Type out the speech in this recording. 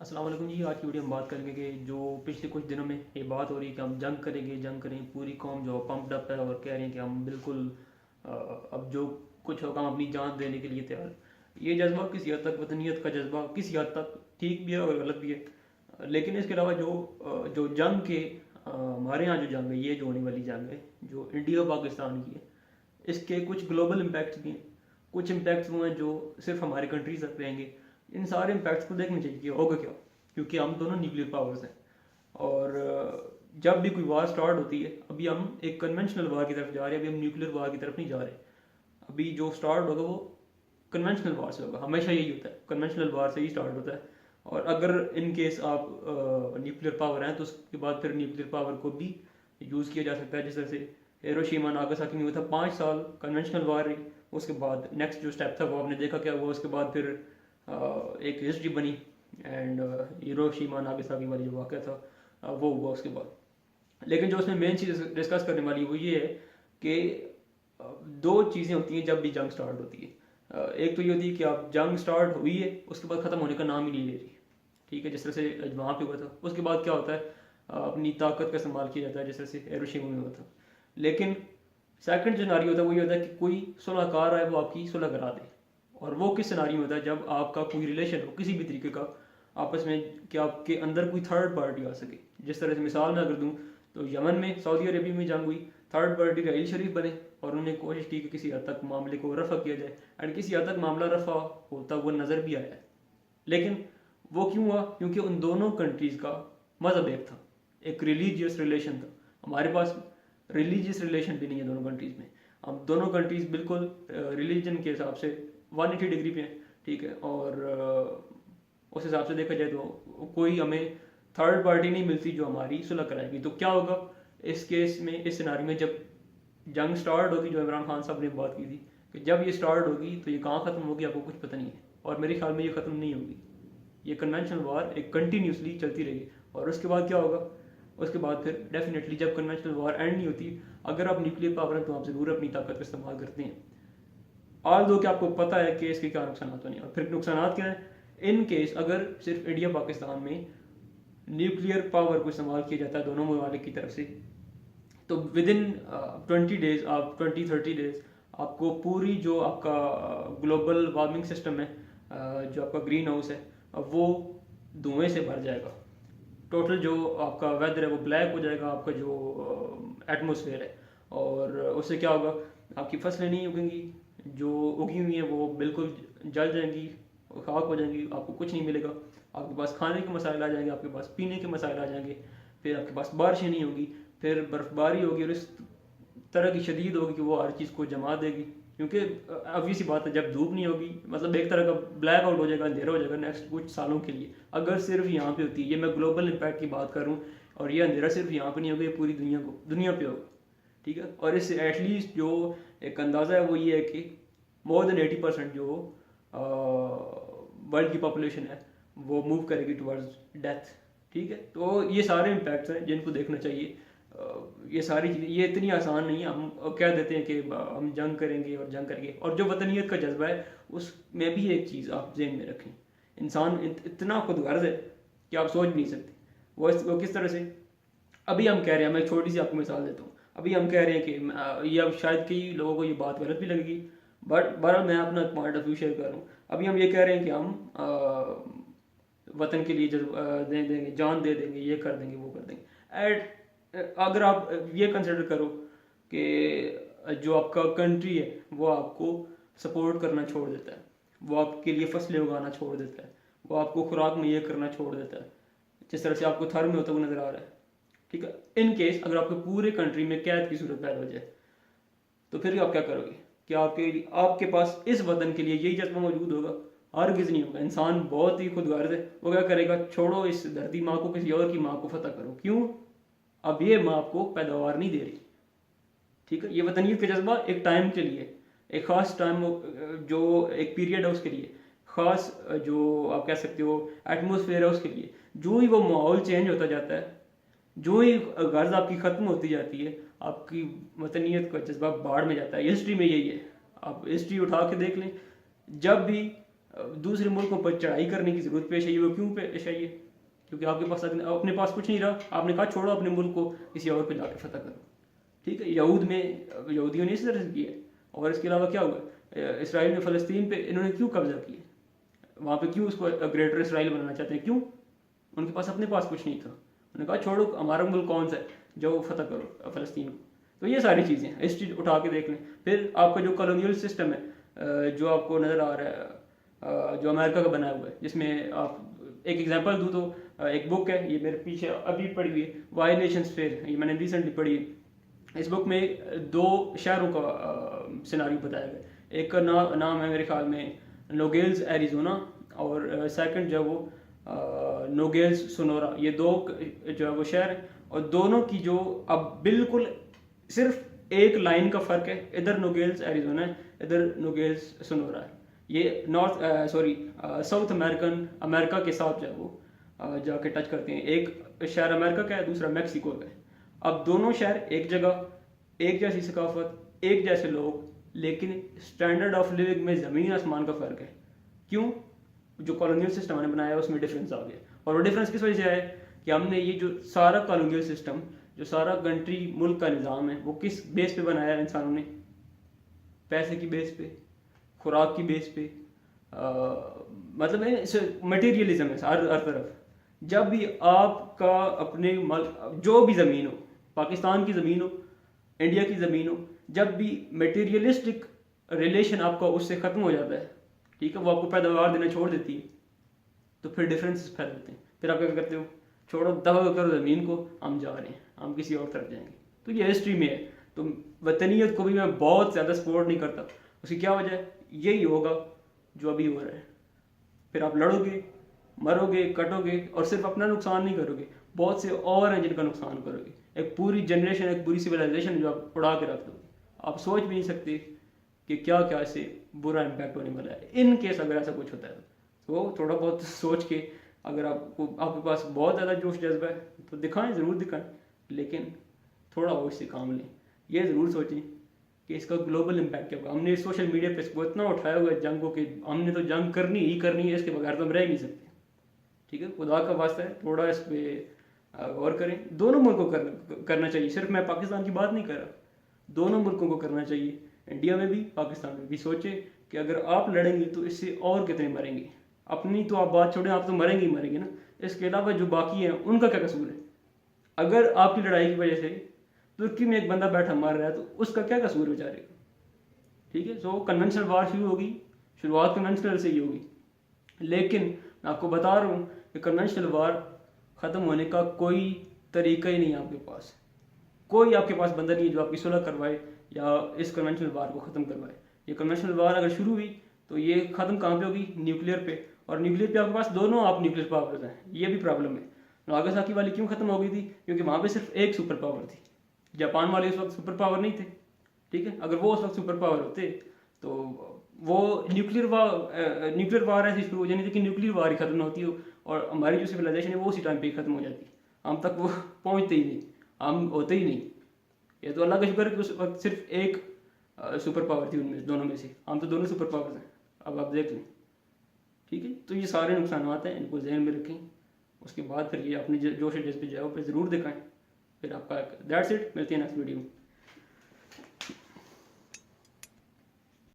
अस्सलाम वालेकुम जी। आज की वीडियो हम बात करेंगे कि जो पिछले कुछ दिनों में ये बात हो रही है कि हम जंग करें, पूरी कौम जो पम्प्ड अप है और कह रहे हैं कि हम बिल्कुल अब जो कुछ होगा हम अपनी जान देने के लिए तैयार हैं। ये जज्बा किसी हद तक वतनीयत का जज्बा किसी हद तक ठीक भी है और गलत भी है, लेकिन इसके अलावा जो जंग के हमारे यहाँ जो जंग है, ये जो होने वाली जंग है जो इंडिया पाकिस्तान की है, इसके कुछ ग्लोबल इम्पैक्ट्स भी हैं। कुछ इम्पैक्ट्स वो हैं जो सिर्फ हमारे कंट्रीज तक रहेंगे। इन सारे इम्पैक्ट्स को देखना चाहिए कि होगा क्या, क्योंकि हम दोनों न्यूक्लियर पावर्स हैं। और जब भी कोई वार स्टार्ट होती है, अभी हम एक कन्वेंशनल वार की तरफ जा रहे हैं, अभी हम न्यूक्लियर वार की तरफ नहीं जा रहे। अभी जो स्टार्ट होगा वो कन्वेंशनल वार से होगा, हमेशा यही होता है, कन्वेंशनल वार से ही स्टार्ट होता है। और अगर इन केस आप न्यूक्लियर पावर हैं तो उसके बाद फिर न्यूक्लियर पावर को भी यूज़ किया जा सकता है। जिस तरह से हिरोशिमा नागासाकी में हुआ था, 5 साल कन्वेंशनल वार रही, उसके बाद नेक्स्ट जो स्टेप था वो आपने देखा क्या हुआ। उसके बाद फिर एक हिस्ट्री बनी एंड हिरोशिमा नागासाकी वाली जो वाक़या था वो हुआ उसके बाद। लेकिन जो उसमें मेन चीज़ डिस्कस करने वाली वो ये है कि दो चीज़ें होती हैं जब भी जंग स्टार्ट होती है। एक तो ये होती है कि आप जंग स्टार्ट हुई है, उसके बाद ख़त्म होने का नाम ही नहीं ले रही, ठीक है, जिस तरह से वहाँ पे हुआ था। उसके बाद क्या होता है, अपनी ताकत का इस्तेमाल किया जाता है, जिस तरह से हिरोशिमा में हुआ था। लेकिन सेकंड जो सिनारियो होता है वो ये होता है कि कोई सुलहकार आए, वो आपकी सुलह करा दे। और वो किस सिनारियो में होता है, जब आपका कोई रिलेशन हो किसी भी तरीके का आपस में, कि आपके अंदर कोई थर्ड पार्टी आ सके। जिस तरह से मिसाल मैं अगर दूँ तो यमन में सऊदी अरेबिया में जंग हुई, थर्ड पार्टी रहील शरीफ बने और उन्होंने कोशिश की कि किसी हद तक मामले को रफ़ा किया जाए, एंड किसी हद तक मामला रफ़ा होता हुआ नज़र भी आया है। लेकिन वो क्यों हुआ? क्योंकि उन दोनों कंट्रीज़ का मज़हब एक था, एक रिलीजियस रिलेशन था। हमारे पास रिलीजियस रिलेशन भी नहीं है दोनों कंट्रीज़ में। हम दोनों कंट्रीज़ बिल्कुल रिलीजन के हिसाब से 180 डिग्री पे हैं, ठीक है। और उस हिसाब से देखा जाए तो कोई हमें थर्ड पार्टी नहीं मिलती जो हमारी सुलह कराएगी। तो क्या होगा इस केस में, इस सिनारी में, जब जंग स्टार्ट होगी, जो इमरान खान साहब ने बात की थी कि जब ये स्टार्ट होगी तो ये कहाँ ख़त्म होगी आपको कुछ पता नहीं है। और मेरे ख्याल में ये ख़त्म नहीं होगी, ये कन्वेंशनल वार एक कंटिन्यूसली चलती रहेगी। और उसके बाद क्या होगा, उसके बाद फिर डेफिनेटली जब कन्वेंशनल वार एंड नहीं होती, अगर आप न्यूक्लियर पावर हैं तो आप ज़रूर अपनी ताकत का इस्तेमाल करते हैं। ऑल दो कि आपको पता है कि इसके क्या नुकसान तो नहीं। और फिर नुकसान क्या है, इन केस अगर सिर्फ इंडिया पाकिस्तान में न्यूक्लियर पावर को इस्तेमाल किया जाता है दोनों ममालिक की तरफ से, तो विद इन 20 डेज, आप 20-30 डेज आपको पूरी जो आपका ग्लोबल वार्मिंग सिस्टम है, जो आपका ग्रीन हाउस है, वो धुएं से भर जाएगा। टोटल जो आपका वेदर है वो ब्लैक हो जाएगा, आपका जो एटमोसफेयर है। और उससे क्या होगा, आपकी फसलें नहीं उगेंगी, जो उगी हुई हैं वो बिल्कुल जल जाएंगी, खाक हो जाएंगी, आपको कुछ नहीं मिलेगा। आपके पास खाने के मसाइल आ जाएंगे, आपके पास पीने के मसाइल आ जाएंगे, फिर आपके पास बारिशें नहीं होगी, फिर बर्फबारी होगी और इस तरह की शदीद होगी कि वो हर चीज़ को जमा देगी। क्योंकि obvious सी बात है, जब धूप नहीं होगी मतलब एक तरह का ब्लैक आउट हो जाएगा, अंधेरा हो जाएगा नेक्स्ट कुछ सालों के लिए। अगर सिर्फ यहाँ पे होती है, ये मैं ग्लोबल इम्पैक्ट की बात कर रहा हूँ, और ये अंधेरा सिर्फ यहाँ पे नहीं होगा, ये पूरी दुनिया पे होगा, ठीक है। और इससे एटलीस्ट जो एक अंदाज़ा है वो ये है कि मोर देन 80% जो वर्ल्ड की पॉपुलेशन है वो मूव करेगी टुवर्ड्स डेथ, ठीक है। तो ये सारे इम्पैक्ट्स हैं जिनको देखना चाहिए। ये सारी चीज़ें, ये इतनी आसान नहीं है। हम कह देते हैं कि हम जंग करेंगे और जंग करेंगे, और जो वतनीयत का जज्बा है उसमें भी एक चीज़ आप जहन में रखें, इंसान इतना खुदगर्ज है कि आप सोच भी नहीं सकते। वो किस तरह से, अभी हम कह रहे हैं, मैं एक छोटी सी आपको मिसाल देता हूँ। अभी हम कह रहे हैं कि ये अब शायद कई लोगों को ये बात गलत भी लगेगी, बट बहरहाल मैं अपना पॉइंट ऑफ व्यू शेयर कर रहा हूँ। अभी हम ये कह रहे हैं कि हम वतन के लिए दे देंगे, जान दे देंगे, ये कर देंगे, वो कर देंगे। एट अगर आप ये कंसिडर करो कि जो आपका कंट्री है वो आपको सपोर्ट करना छोड़ देता है, वो आपके लिए फसलें उगाना छोड़ देता है, वो आपको खुराक मुहैया करना छोड़ देता है, जिस तरह से आपको थर में होता हुआ नजर आ रहा है, ठीक है। इन केस अगर आपको पूरे कंट्री में कैद की सूरत पैदा हो जाए तो फिर आप क्या करोगे? क्या आपके पास इस वतन के लिए यही जज्बा मौजूद होगा? हरगिज़ नहीं होगा। इंसान बहुत ही खुदगर्ज है, वो क्या करेगा, छोड़ो इस धरती माँ को, किसी और की माँ को फतह करो। क्यों? अब ये माँ आपको पैदावार नहीं दे रही, ठीक है। ये वतनीत का जज्बा एक टाइम के लिए, एक ख़ास टाइम, जो एक पीरियड है उसके लिए, ख़ास जो आप कह सकते हो एटमोसफेयर है उसके लिए। जो ही वो माहौल चेंज होता जाता है, जो ही गर्ज आपकी ख़त्म होती जाती है, आपकी वतनीत का जज्बा बाढ़ में जाता है। हिस्ट्री में यही है, आप हिस्ट्री उठा के देख लें, जब भी दूसरे मुल्कों पर चढ़ाई करने की ज़रूरत पेश आई है। वो क्यों पेश आई है? क्योंकि आपके पास अपने पास कुछ नहीं रहा, आपने कहा छोड़ो अपने मुल्क को किसी और पे जाकर फतह करो। ठीक है, यहूद में यहूदियों ने इस तरह से किया। और इसके अलावा क्या हुआ, इसराइल में फ़लस्तीन पे इन्होंने क्यों कब्जा किया, वहाँ पे क्यों उसको ग्रेटर इसराइल बनाना चाहते हैं, क्यों? उनके पास अपने पास कुछ नहीं था, उन्होंने कहा छोड़ो हमारा मुल्क कौन सा है, जाओ फतह करो फ़लस्तीन को। तो ये सारी चीज़ें हैं, इस चीज़ उठा के देख लें। फिर आपका जो कॉलोनियल सिस्टम है जो आपको नज़र आ रहा है, जो अमेरिका का बनाया हुआ है, जिसमें आप एक एग्जांपल दूँ तो एक बुक है, ये मेरे पीछे अभी पढ़ी हुई है, वाई नेशंस फेयर, ये मैंने रिसेंटली पढ़ी है। इस बुक में 2 शहरों का सिनारियो बताया गया। एक का नाम है मेरे ख्याल में नोगेल्स एरिजोना, और सेकंड जो है वो नोगेल्स सोनोरा। ये 2 जो है वो शहर है, और दोनों की जो अब बिल्कुल सिर्फ एक लाइन का फ़र्क है, इधर नोगेल्स एरिजोना है, इधर नोगेल्स सोनोरा है। ये साउथ अमेरिका के साथ जो है वो जाके टच करते हैं। एक शहर अमेरिका का है, दूसरा मैक्सिको का है। अब दोनों शहर एक जगह, एक जैसी सकाफत, एक जैसे लोग, लेकिन स्टैंडर्ड ऑफ लिविंग में ज़मीन आसमान का फ़र्क है। क्यों? जो कॉलोनियल सिस्टम हमने बनाया उसमें डिफरेंस आ गया। और वो डिफरेंस किस वजह से आया कि हमने ये जो सारा कॉलोनियल सिस्टम, जो सारा कंट्री मुल्क का निज़ाम है, वो किस बेस पे बनाया है इंसानों ने? पैसे की बेस पे, खुराक की बेस पे, मतलब मटेरियलिज्म है हर तरफ। जब भी आपका अपने जो भी ज़मीन हो, पाकिस्तान की ज़मीन हो, इंडिया की ज़मीन हो, जब भी मटेरियलिस्टिक रिलेशन आपका उससे ख़त्म हो जाता है, ठीक है, वो आपको पैदावार देना छोड़ देती है, तो फिर डिफरेंसेस फैल जाते हैं। फिर आप क्या करते हो, छोड़ो दबा करो ज़मीन को, हम जा रहे हैं, हम किसी और तरफ जाएंगे। तो ये हिस्ट्री में है। तो वतनीयत को भी मैं बहुत ज़्यादा सपोर्ट नहीं करता। उसकी क्या वजह है? यही होगा जो अभी हो रहा है। फिर आप लड़ोगे, मरोगे, कटोगे, और सिर्फ अपना नुकसान नहीं करोगे, बहुत से और हैं जिनका नुकसान करोगे। एक पूरी जनरेशन, एक पूरी सिविलाइजेशन जो आप उड़ा के रख दोगे। आप सोच भी नहीं सकते कि क्या क्या इससे बुरा इम्पैक्ट होने वाला है इन केस अगर ऐसा कुछ होता है। तो थोड़ा बहुत सोच के, अगर आपके पास बहुत ज़्यादा जोश जज्बा है तो दिखाएं, ज़रूर दिखाएं, लेकिन थोड़ा और इससे काम लें। ये ज़रूर सोचें कि इसका ग्लोबल इम्पैक्ट क्या होगा। हमने सोशल मीडिया पे इसको इतना उठाया हुआ है जंगों के, हमने तो जंग करनी ही करनी है, इसके बगैर तो हम रह नहीं सकते। ठीक है, खुदा का वास्ता है, थोड़ा इस पर गौर करें। दोनों मुल्कों को करना चाहिए, सिर्फ मैं पाकिस्तान की बात नहीं कर रहा, दोनों मुल्कों को करना चाहिए। इंडिया में भी, पाकिस्तान में भी सोचे कि अगर आप लड़ेंगे तो इससे और कितने मरेंगे। अपनी तो आप बात छोड़ें, आप तो मरेंगे ही मरेंगे ना, इसके अलावा जो बाकी हैं उनका क्या कसूर है? अगर आपकी लड़ाई की वजह से तुर्की में एक बंदा बैठा मर रहा है तो उसका क्या कसूर है बेचारे का? ठीक है, सो कन्वेंशनल वार शुरू होगी, शुरुआत कन्वेंशनल से ही होगी, लेकिन मैं आपको बता रहा हूँ कि कन्वेंशनल वार ख़त्म होने का कोई तरीका ही नहीं है आपके पास। कोई आपके पास बंदा नहीं है जो आपकी सुलह करवाए या इस कन्वेंशनल वार को ख़त्म करवाए। ये कन्वेंशनल वार अगर शुरू हुई तो ये ख़त्म कहाँ पे होगी? न्यूक्लियर पे। और न्यूक्लियर पे आपके पास दोनों आप न्यूक्लियर पावर्स हैं, ये भी प्रॉब्लम है। नागासाकी वाली क्यों ख़त्म हो गई थी? क्योंकि वहाँ पे सिर्फ एक सुपर पावर थी। जापान वाले उस वक्त सुपर पावर नहीं थे। ठीक है, अगर वो उस वक्त सुपर पावर होते तो वो न्यूक्लियर वार ऐसी शुरू हो जानी थी कि न्यूक्लियर वार ही ख़त्म ना होती हो, और हमारी जो सिविलाइजेशन है वो उसी टाइम पे ही ख़त्म हो जाती। हम तक वो पहुँचते ही नहीं, हम होते ही नहीं। ये तो अल्लाह का शुक्र है कि उस वक्त सिर्फ एक सुपर पावर थी उनमें दोनों में से, हम तो दोनों सुपर पावर्स हैं, अब आप देख लें। ठीक है, तो ये सारे नुकसान हैं, इनको जहन में रखें। उसके बाद फिर ये अपने जोश जज्बे जो है वो ज़रूर दिखाएं। फिर आपका दैट्स इट, मिलते हैं नेक्स्ट वीडियो में।